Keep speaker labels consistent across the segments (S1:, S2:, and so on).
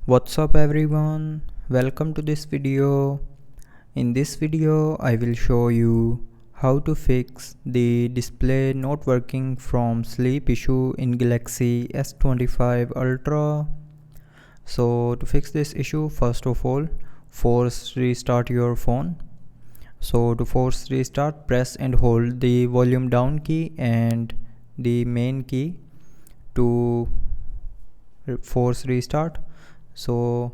S1: What's up everyone, welcome to this video. In this video I will show you how to fix the display not working from sleep issue in Galaxy S25 Ultra. So to fix this issue, first of all, force restart your phone. So to force restart, press and hold the volume down key and the main key to force restart. So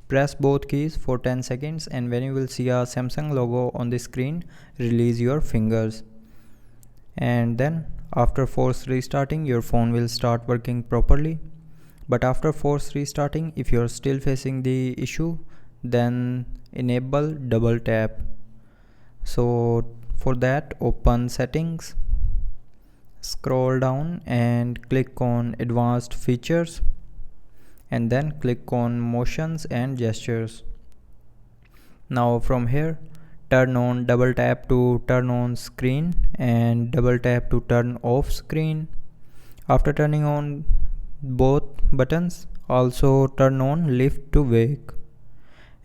S1: press both keys for 10 seconds, and when you will see a Samsung logo on the screen, release your fingers. And then after force restarting, your phone will start working properly. But after force restarting, if you're still facing the issue, then enable double tap. So for that, open settings, scroll down and click on advanced features, and then click on motions and gestures. Now from here, turn on double tap to turn on screen and double tap to turn off screen. After turning on both buttons, also turn on lift to wake.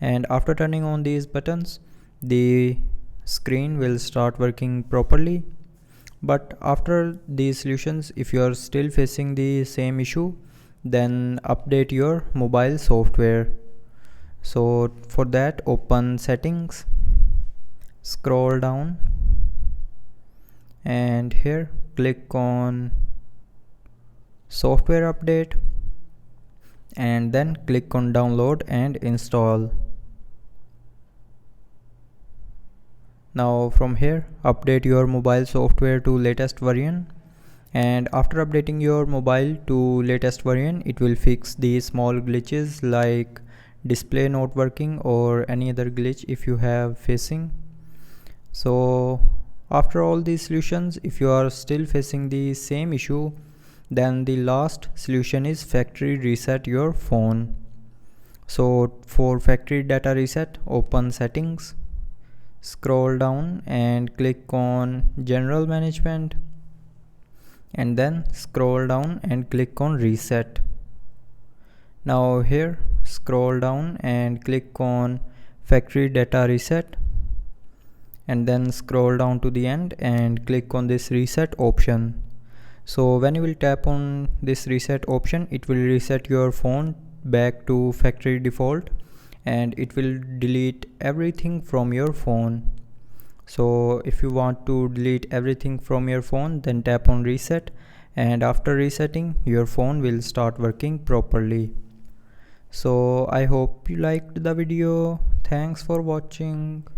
S1: And after turning on these buttons, the screen will start working properly. But after these solutions, if you are still facing the same issue, then update your mobile software. So for that, open settings, scroll down, and here click on software update, and then click on download and install. Now from here, update your mobile software to latest version, and after updating your mobile to latest version, it will fix the small glitches like display not working or any other glitch if you have facing. So after all these solutions, if you are still facing the same issue, then the last solution is factory reset your phone. So for factory data reset, open settings, scroll down and click on general management, and then scroll down and click on reset. Now here, scroll down and click on factory data reset, and then scroll down to the end and click on this reset option. So when you will tap on this reset option, it will reset your phone back to factory default, and it will delete everything from your phone. So if you want to delete everything from your phone, then tap on reset, and after resetting, your phone will start working properly. So I hope you liked the video. Thanks for watching.